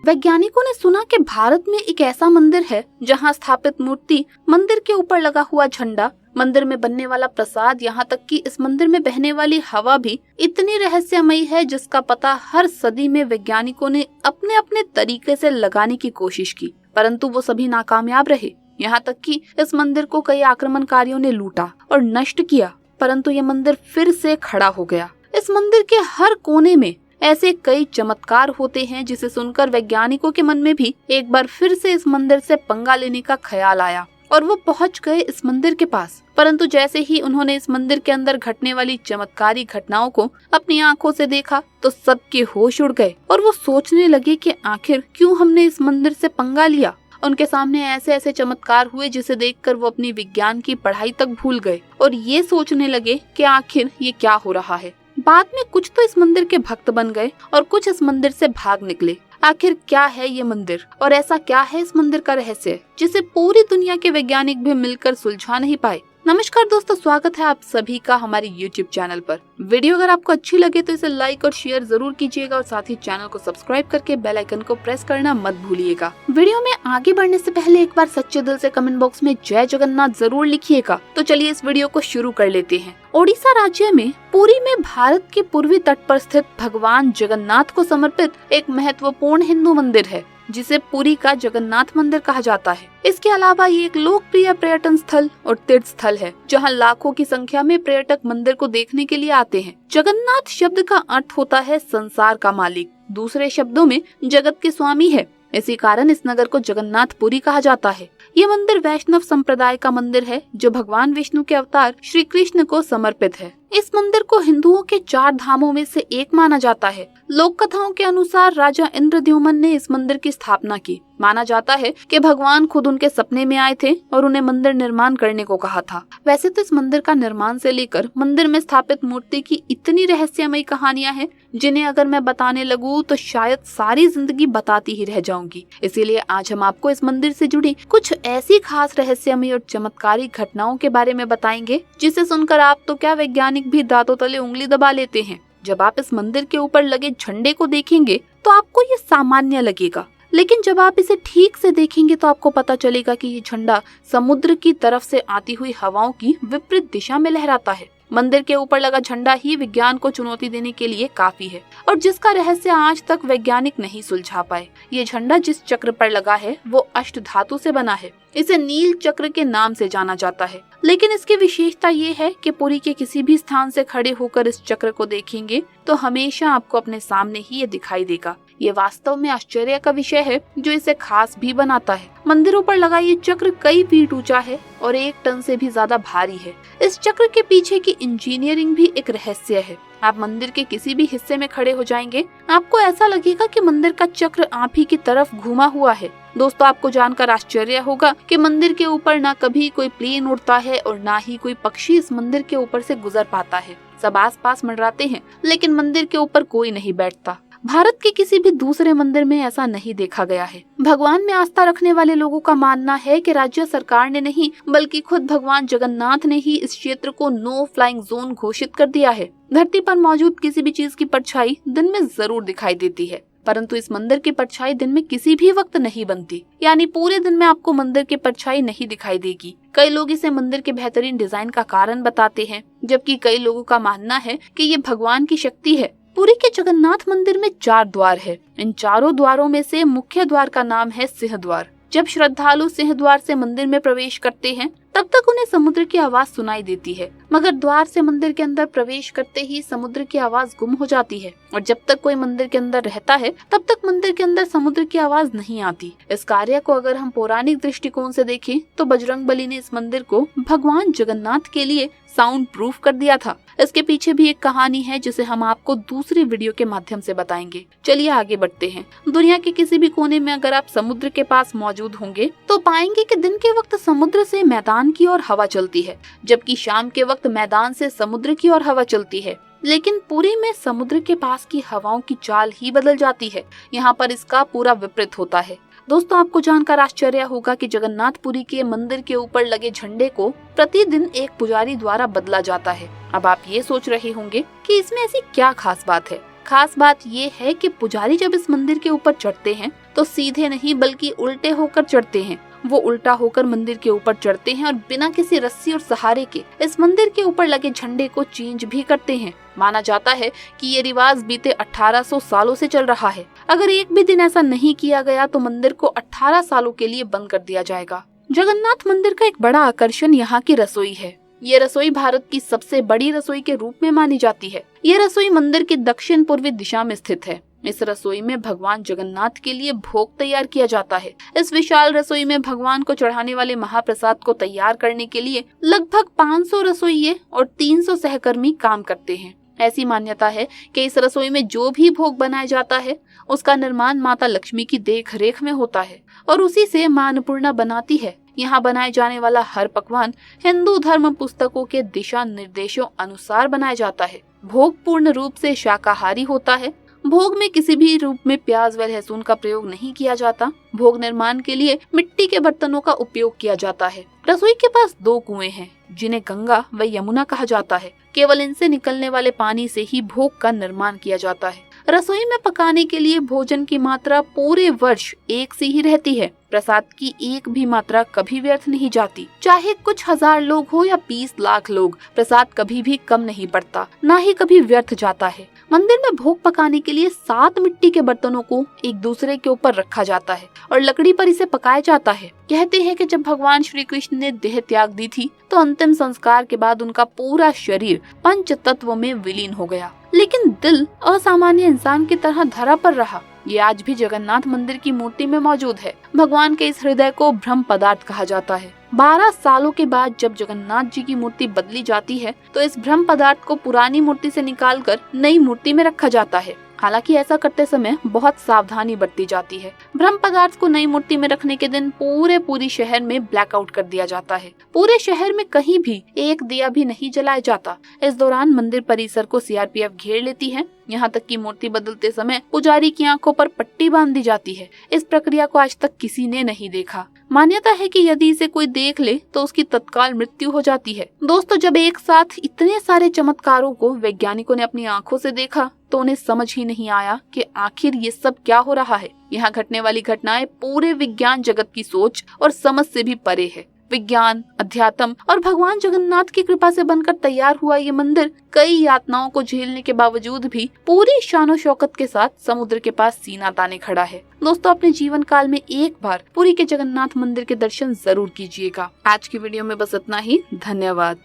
वैज्ञानिकों ने सुना कि भारत में एक ऐसा मंदिर है जहां स्थापित मूर्ति, मंदिर के ऊपर लगा हुआ झंडा, मंदिर में बनने वाला प्रसाद, यहाँ तक कि इस मंदिर में बहने वाली हवा भी इतनी रहस्यमयी है जिसका पता हर सदी में वैज्ञानिकों ने अपने अपने तरीके से लगाने की कोशिश की, परंतु वो सभी नाकामयाब रहे। यहाँ तक कि इस मंदिर को कई आक्रमणकारियों ने लूटा और नष्ट किया, परंतु ये मंदिर फिर से खड़ा हो गया। इस मंदिर के हर कोने में ऐसे कई चमत्कार होते हैं जिसे सुनकर वैज्ञानिकों के मन में भी एक बार फिर से इस मंदिर से पंगा लेने का ख्याल आया और वो पहुंच गए इस मंदिर के पास। परंतु जैसे ही उन्होंने इस मंदिर के अंदर घटने वाली चमत्कारी घटनाओं को अपनी आंखों से देखा तो सबके होश उड़ गए और वो सोचने लगे कि आखिर क्यों हमने इस मंदिर से पंगा लिया। उनके सामने ऐसे ऐसे चमत्कार हुए जिसे देखकर वो अपनी विज्ञान की पढ़ाई तक भूल गए और ये सोचने लगे कि आखिर ये क्या हो रहा है। बाद में कुछ तो इस मंदिर के भक्त बन गए और कुछ इस मंदिर से भाग निकले। आखिर क्या है ये मंदिर और ऐसा क्या है इस मंदिर का रहस्य जिसे पूरी दुनिया के वैज्ञानिक भी मिलकर सुलझा नहीं पाए। नमस्कार दोस्तों, स्वागत है आप सभी का हमारे YouTube चैनल पर। वीडियो अगर आपको अच्छी लगे तो इसे लाइक और शेयर जरूर कीजिएगा और साथ ही चैनल को सब्सक्राइब करके बेल आइकन को प्रेस करना मत भूलिएगा। वीडियो में आगे बढ़ने से पहले एक बार सच्चे दिल से कमेंट बॉक्स में जय जगन्नाथ जरूर लिखिएगा। तो चलिए इस वीडियो को शुरू कर लेते हैं। ओडिशा राज्य में पुरी में भारत के पूर्वी तट पर स्थित भगवान जगन्नाथ को समर्पित एक महत्वपूर्ण हिंदू मंदिर है जिसे पुरी का जगन्नाथ मंदिर कहा जाता है। इसके अलावा ये एक लोकप्रिय पर्यटन स्थल और तीर्थ स्थल है जहां लाखों की संख्या में पर्यटक मंदिर को देखने के लिए आते हैं। जगन्नाथ शब्द का अर्थ होता है संसार का मालिक, दूसरे शब्दों में जगत के स्वामी है। इसी कारण इस नगर को जगन्नाथपुरी कहा जाता है। ये मंदिर वैष्णव संप्रदाय का मंदिर है जो भगवान विष्णु के अवतार श्री कृष्ण को समर्पित है। इस मंदिर को हिंदुओं के 4 धामों में से एक माना जाता है। लोक कथाओं के अनुसार राजा इंद्रद्युम्न ने इस मंदिर की स्थापना की। माना जाता है कि भगवान खुद उनके सपने में आए थे और उन्हें मंदिर निर्माण करने को कहा था। वैसे तो इस मंदिर का निर्माण से लेकर मंदिर में स्थापित मूर्ति की इतनी रहस्यमयी कहानियां हैं जिन्हें अगर मैं बताने लगूं तो शायद सारी जिंदगी बताती ही रह जाऊंगी। इसीलिए आज हम आपको इस मंदिर से जुड़ी कुछ ऐसी खास रहस्यमयी और चमत्कारी घटनाओं के बारे में बताएंगे जिसे सुनकर आप तो क्या वैज्ञानिक भी दांतों तले उंगली दबा लेते हैं। जब आप इस मंदिर के ऊपर लगे झंडे को देखेंगे तो आपको ये सामान्य लगेगा, लेकिन जब आप इसे ठीक से देखेंगे तो आपको पता चलेगा कि ये झंडा समुद्र की तरफ से आती हुई हवाओं की विपरीत दिशा में लहराता है। मंदिर के ऊपर लगा झंडा ही विज्ञान को चुनौती देने के लिए काफी है और जिसका रहस्य आज तक वैज्ञानिक नहीं सुलझा पाए। ये झंडा जिस चक्र पर लगा है वो अष्ट धातु से बना है। इसे नील चक्र के नाम से जाना जाता है, लेकिन इसकी विशेषता ये है कि पुरी के किसी भी स्थान से खड़े होकर इस चक्र को देखेंगे तो हमेशा आपको अपने सामने ही ये दिखाई देगा। ये वास्तव में आश्चर्य का विषय है जो इसे खास भी बनाता है। मंदिरों पर लगा ये चक्र कई फीट ऊंचा है और 1 टन से भी ज्यादा भारी है। इस चक्र के पीछे की इंजीनियरिंग भी एक रहस्य है। आप मंदिर के किसी भी हिस्से में खड़े हो जाएंगे, आपको ऐसा लगेगा कि मंदिर का चक्र आप ही की तरफ घूमा हुआ है। दोस्तों, आपको जानकर आश्चर्य होगा कि मंदिर के ऊपर ना कभी कोई प्लेन उड़ता है और ना ही कोई पक्षी इस मंदिर के ऊपर से गुजर पाता है। सब आसपास मंडराते हैं लेकिन मंदिर के ऊपर कोई नहीं बैठता। भारत के किसी भी दूसरे मंदिर में ऐसा नहीं देखा गया है। भगवान में आस्था रखने वाले लोगों का मानना है कि राज्य सरकार ने नहीं बल्कि खुद भगवान जगन्नाथ ने ही इस क्षेत्र को नो फ्लाइंग जोन घोषित कर दिया है। धरती पर मौजूद किसी भी चीज की परछाई दिन में जरूर दिखाई देती है, परंतु इस मंदिर की परछाई दिन में किसी भी वक्त नहीं बनती, यानी पूरे दिन में आपको मंदिर की परछाई नहीं दिखाई देगी। कई लोग इसे मंदिर के बेहतरीन डिजाइन का कारण बताते हैं, जबकि कई लोगों का मानना है कि ये भगवान की शक्ति है। पुरी के जगन्नाथ मंदिर में 4 द्वार है। इन चारों द्वारों में से मुख्य द्वार का नाम है सिंह द्वार। जब श्रद्धालु सिंह द्वार से मंदिर में प्रवेश करते हैं तब तक उन्हें समुद्र की आवाज सुनाई देती है, मगर द्वार से मंदिर के अंदर प्रवेश करते ही समुद्र की आवाज गुम हो जाती है और जब तक कोई मंदिर के अंदर रहता है तब तक मंदिर के अंदर समुद्र की आवाज नहीं आती। इस कार्य को अगर हम पौराणिक दृष्टिकोण से देखें तो बजरंगबली ने इस मंदिर को भगवान जगन्नाथ के लिए साउंड प्रूफ कर दिया था। इसके पीछे भी एक कहानी है जिसे हम आपको दूसरी वीडियो के माध्यम से बताएंगे। चलिए आगे बढ़ते हैं। दुनिया के किसी भी कोने में अगर आप समुद्र के पास मौजूद होंगे तो पाएंगे कि दिन के वक्त समुद्र से मैदान की ओर हवा चलती है, जबकि शाम के वक्त मैदान से समुद्र की ओर हवा चलती है। लेकिन पुरी में समुद्र के पास की हवाओं की चाल ही बदल जाती है। यहाँ पर इसका पूरा विपरीत होता है। दोस्तों आपको जानकर आश्चर्य होगा कि जगन्नाथपुरी के मंदिर के ऊपर लगे झंडे को प्रतिदिन एक पुजारी द्वारा बदला जाता है। अब आप ये सोच रहे होंगे कि इसमें ऐसी क्या खास बात है। खास बात ये है कि पुजारी जब इस मंदिर के ऊपर चढ़ते हैं तो सीधे नहीं बल्कि उल्टे होकर चढ़ते हैं। वो उल्टा होकर मंदिर के ऊपर चढ़ते हैं और बिना किसी रस्सी और सहारे के इस मंदिर के ऊपर लगे झंडे को चेंज भी करते हैं। माना जाता है कि ये रिवाज बीते 1800 सालों से चल रहा है। अगर एक भी दिन ऐसा नहीं किया गया तो मंदिर को 18 सालों के लिए बंद कर दिया जाएगा। जगन्नाथ मंदिर का एक बड़ा आकर्षण यहाँ की रसोई है। ये रसोई भारत की सबसे बड़ी रसोई के रूप में मानी जाती है। ये रसोई मंदिर के दक्षिण पूर्वी दिशा में स्थित है। इस रसोई में भगवान जगन्नाथ के लिए भोग तैयार किया जाता है। इस विशाल रसोई में भगवान को चढ़ाने वाले महाप्रसाद को तैयार करने के लिए लगभग 500 रसोइये और 300 सहकर्मी काम करते हैं। ऐसी मान्यता है कि इस रसोई में जो भी भोग बनाया जाता है उसका निर्माण माता लक्ष्मी की देख रेख में होता है और उसी से मां अन्नपूर्णा बनाती है। यहाँ बनाए जाने वाला हर पकवान हिंदू धर्म पुस्तकों के दिशा निर्देशों अनुसार बनाया जाता है। भोग पूर्ण रूप से शाकाहारी होता है। भोग में किसी भी रूप में प्याज व लहसुन का प्रयोग नहीं किया जाता। भोग निर्माण के लिए मिट्टी के बर्तनों का उपयोग किया जाता है। रसोई के पास 2 कुएं हैं जिन्हें गंगा व यमुना कहा जाता है। केवल इनसे निकलने वाले पानी से ही भोग का निर्माण किया जाता है। रसोई में पकाने के लिए भोजन की मात्रा पूरे वर्ष एक सी ही रहती है। प्रसाद की एक भी मात्रा कभी व्यर्थ नहीं जाती। चाहे कुछ हजार लोग हो या 20 लाख लोग, प्रसाद कभी भी कम नहीं पड़ता, ना ही कभी व्यर्थ जाता है। मंदिर में भोग पकाने के लिए 7 मिट्टी के बर्तनों को एक दूसरे के ऊपर रखा जाता है और लकड़ी पर इसे पकाया जाता है। कहते हैं कि जब भगवान श्री कृष्ण ने देह त्याग दी थी तो अंतिम संस्कार के बाद उनका पूरा शरीर पंच तत्वों में विलीन हो गया, लेकिन दिल असामान्य इंसान की तरह धरा पर रहा। ये आज भी जगन्नाथ मंदिर की मूर्ति में मौजूद है। भगवान के इस हृदय को ब्रह्म पदार्थ कहा जाता है। 12 सालों के बाद जब जगन्नाथ जी की मूर्ति बदली जाती है तो इस ब्रह्म पदार्थ को पुरानी मूर्ति से निकालकर नई मूर्ति में रखा जाता है। हालांकि ऐसा करते समय बहुत सावधानी बरती जाती है। ब्रह्म पदार्थ को नई मूर्ति में रखने के दिन पूरी शहर में ब्लैकआउट कर दिया जाता है। पूरे शहर में कहीं भी एक दिया भी नहीं जलाया जाता। इस दौरान मंदिर परिसर को सीआरपीएफ घेर लेती है। यहाँ तक कि मूर्ति बदलते समय पुजारी की आंखों पर पट्टी बांध दी जाती है। इस प्रक्रिया को आज तक किसी ने नहीं देखा। मान्यता है कि यदि इसे कोई देख ले तो उसकी तत्काल मृत्यु हो जाती है। दोस्तों जब एक साथ इतने सारे चमत्कारों को वैज्ञानिकों ने अपनी आंखों से देखा तो उन्हें समझ ही नहीं आया कि आखिर ये सब क्या हो रहा है। यहाँ घटने वाली घटनाएं पूरे विज्ञान जगत की सोच और समझ से भी परे है। विज्ञान, अध्यात्म और भगवान जगन्नाथ की कृपा से बनकर तैयार हुआ ये मंदिर कई यातनाओं को झेलने के बावजूद भी पूरी शानो शौकत के साथ समुद्र के पास सीना ताने खड़ा है। दोस्तों अपने जीवन काल में एक बार पुरी के जगन्नाथ मंदिर के दर्शन जरूर कीजिएगा। आज की वीडियो में बस इतना ही। धन्यवाद।